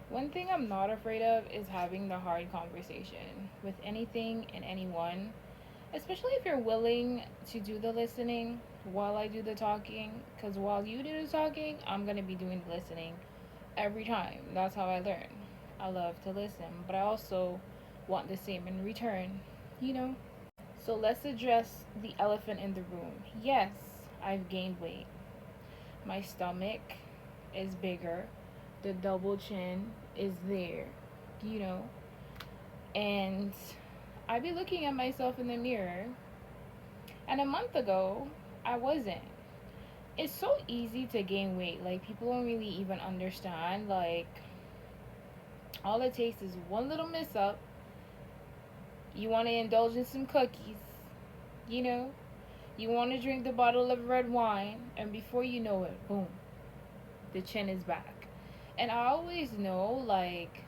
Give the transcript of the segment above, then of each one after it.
One thing I'm not afraid of is having the hard conversation with anything and anyone, especially if you're willing to do the listening while I do the talking. Because while you do the talking, I'm going to be doing the listening every time. That's how I learn. I love to listen, but I also want the same in return, you know? So let's address the elephant in the room. Yes, I've gained weight. My stomach is bigger. The double chin is there, you know? And I be looking at myself in the mirror, and a month ago, I wasn't. It's so easy to gain weight. Like, people don't really even understand. Like, all it takes is one little miss up. You want to indulge in some cookies, you know? You want to drink the bottle of red wine, and before you know it, boom, the chin is back. And I always know, like,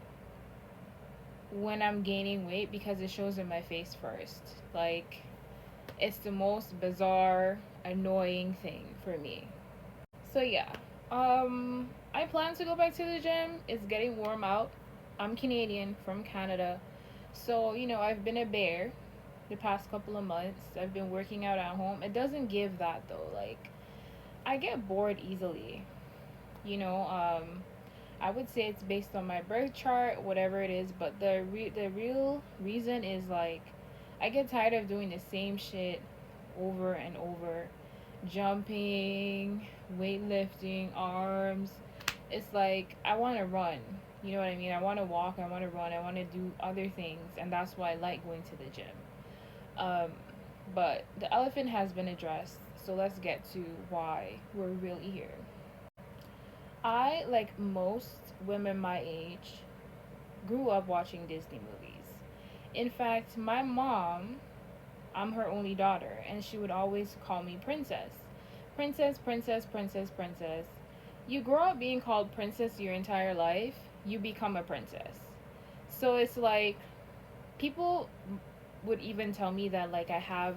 when I'm gaining weight because it shows in my face first. Like, it's the most bizarre, annoying thing for me. So yeah, I plan to go back to the gym. It's getting warm out. I'm Canadian from Canada, so I've been a bear the past couple of months. I've been working out at home. It doesn't give that though. Like, I get bored easily. You know, I would say it's based on my birth chart, whatever it is. But the real reason is like, I get tired of doing the same shit over and over, jumping, weightlifting, arms. It's like I want to run. You know what I mean? I want to walk. I want to run. I want to do other things, and that's why I like going to the gym. Um, but the elephant has been addressed, so let's get to why we're really here. I, like most women my age, grew up watching Disney movies. In fact, my mom, I'm her only daughter, and she would always call me princess. Princess, princess, princess, princess. You grow up being called princess your entire life, you become a princess. So it's like people would even tell me that like I have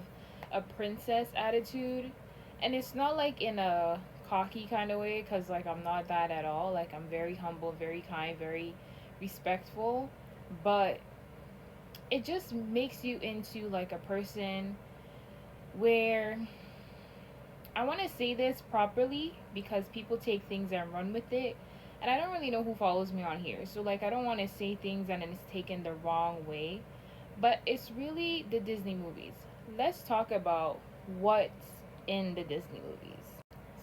a princess attitude, and it's not like in a cocky kind of way, cuz like I'm not that at all. Like, I'm very humble, very kind, very respectful, but it just makes you into like a person where, I want to say this properly because people take things and run with it. And I don't really know who follows me on here. So, like, I don't want to say things and it's taken the wrong way. But it's really the Disney movies. Let's talk about what's in the Disney movies.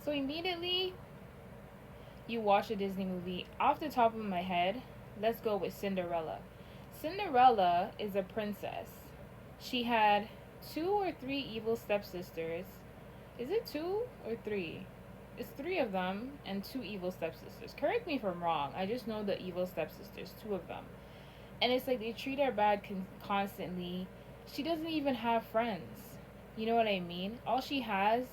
So, immediately you watch a Disney movie, off the top of my head, let's go with Cinderella. Cinderella is a princess. She had two or three evil stepsisters. Is it two or three? It's three of them and two evil stepsisters. Correct me if I'm wrong. I just know the evil stepsisters, two of them. And it's like they treat her bad constantly. She doesn't even have friends. You know what I mean? All she has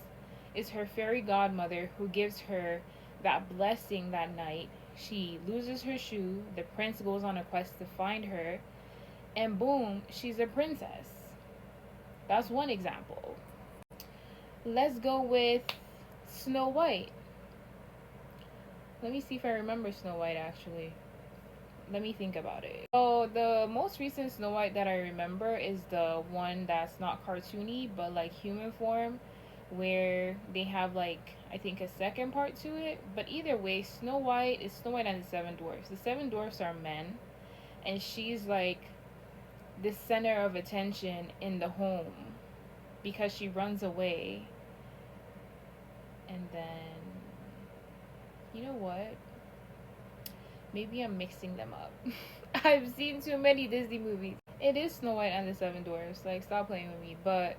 is her fairy godmother who gives her that blessing that night. She loses her shoe. The prince goes on a quest to find her. And boom, she's a princess. That's one example. Let's go with Snow White. Let me see if I remember Snow White actually. Let me think about it. So the most recent Snow White that I remember is the one that's not cartoony but like human form, where they have like, I think, a second part to it. But either way, Snow White is Snow White and the Seven Dwarfs. The Seven Dwarfs are men, and she's like the center of attention in the home because she runs away. And then, you know what? Maybe I'm mixing them up. I've seen too many Disney movies. It is Snow White and the Seven Dwarfs. Like, stop playing with me. But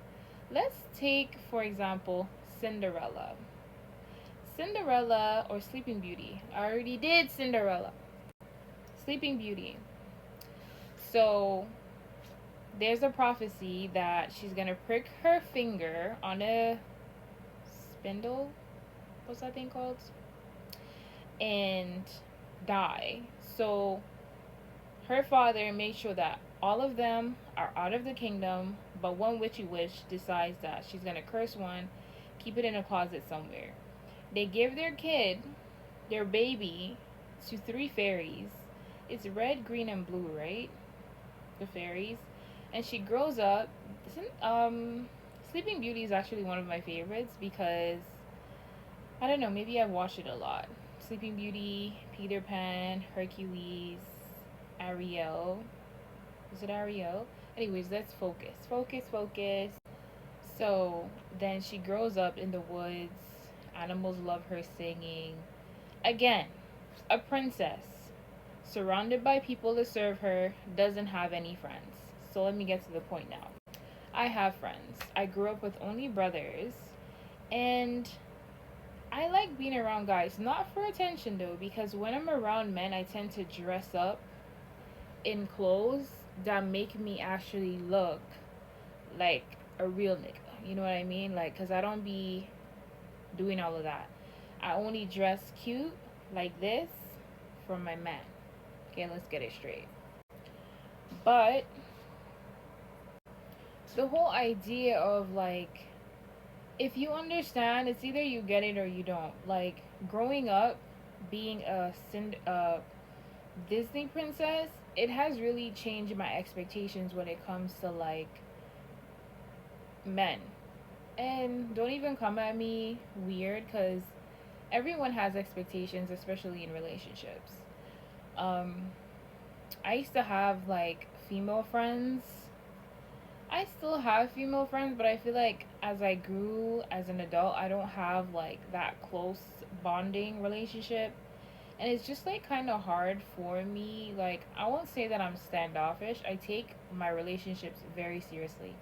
let's take, for example, Cinderella. Cinderella or Sleeping Beauty. I already did Cinderella. Sleeping Beauty. So there's a prophecy that she's gonna prick her finger on a spindle. What's that thing called? And die. So her father made sure that all of them are out of the kingdom, but one witchy witch decides that she's gonna curse one, keep it in a closet somewhere. They give their kid, their baby, to three fairies, It's red, green, and blue, right? The fairies. And she grows up. Sleeping Beauty is actually one of my favorites because I don't know, maybe I've watched it a lot. Sleeping Beauty, Peter Pan, Hercules, Ariel. Is it Ariel? Anyways, let's focus. Focus, focus. So then she grows up in the woods. Animals love her singing. Again, a princess. Surrounded by people to serve her, doesn't have any friends. So let me get to the point now. I have friends. I grew up with only brothers. And I like being around guys. Not for attention though, because when I'm around men, I tend to dress up in clothes that make me actually look like a real nigga. You know what I mean? Like, cause I don't be doing all of that. I only dress cute like this for my man. Okay, let's get it straight. But the whole idea of like, if you understand, it's either you get it or you don't. Like growing up, being a Disney princess, it has really changed my expectations when it comes to like men. And don't even come at me weird because everyone has expectations, especially in relationships. Um, I used to have like female friends. I still have female friends, but I feel like as I grew as an adult, I don't have like that close bonding relationship. And it's just like kind of hard for me. Like, I won't say that I'm standoffish. I take my relationships very seriously.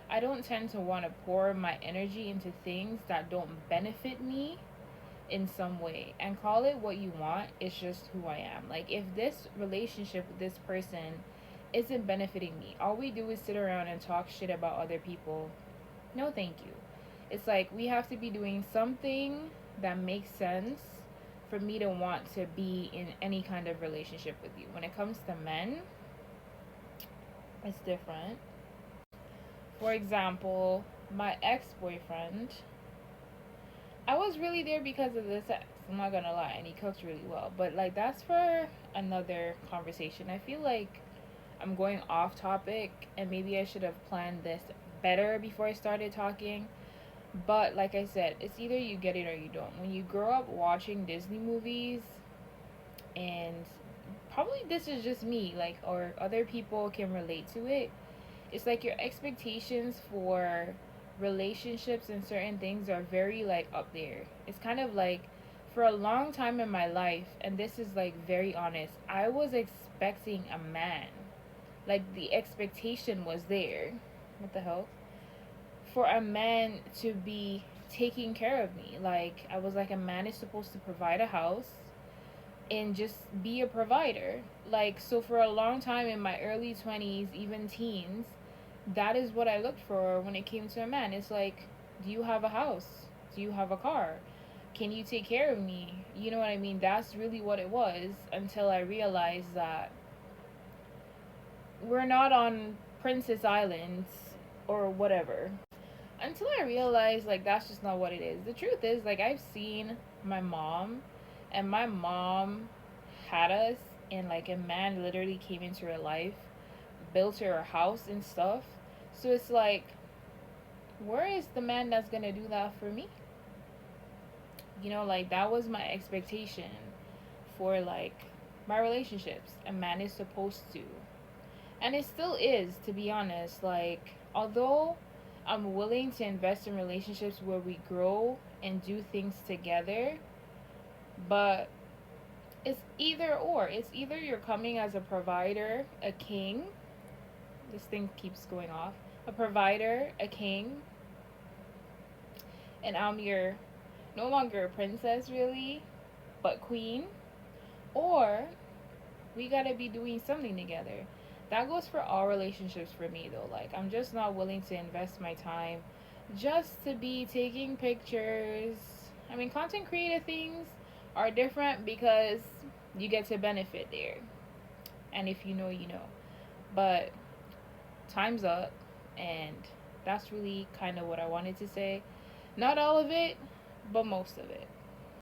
I don't tend to want to pour my energy into things that don't benefit me in some way. And call it what you want, it's just who I am. Like, if this relationship with this person isn't benefiting me, all we do is sit around and talk shit about other people. No, thank you. It's like we have to be doing something that makes sense for me to want to be in any kind of relationship with you. When it comes to men, it's different. For example, my ex-boyfriend, I was really there because of the sex. I'm not gonna lie, and he cooks really well. But like that's for another conversation. I feel like I'm going off topic, and maybe I should have planned this better before I started talking. But like I said, it's either you get it or you don't. When you grow up watching Disney movies, and probably this is just me, like, or other people can relate to it, it's like your expectations for relationships and certain things are very like up there. It's kind of like for a long time in my life, and this is like very honest, I was expecting a man. Like the expectation was there. What the hell? For a man to be taking care of me. Like I was like, a man is supposed to provide a house and just be a provider. Like, so for a long time in my early 20s, even teens, that is what I looked for when it came to a man. It's like, do you have a house? Do you have a car? Can you take care of me? You know what I mean? That's really what it was until I realized that we're not on Princess Islands or whatever. Until I realized, like, that's just not what it is. The truth is, like, I've seen my mom, and my mom had us, and, like, a man literally came into her life, built her a house and stuff. So it's like, where is the man that's gonna do that for me? You know, like, that was my expectation for, like, my relationships. A man is supposed to. And it still is, to be honest. Like, although I'm willing to invest in relationships where we grow and do things together, but it's either or. It's either you're coming as a provider, a king. This thing keeps going off. A provider, a king, and I'm your no longer a princess really, but queen. Or we gotta be doing something together. That goes for all relationships for me though. Like, I'm just not willing to invest my time just to be taking pictures. I mean, content creator things are different because you get to benefit there. And if you know, you know. But time's up, and that's really kind of what I wanted to say. Not all of it, but most of it.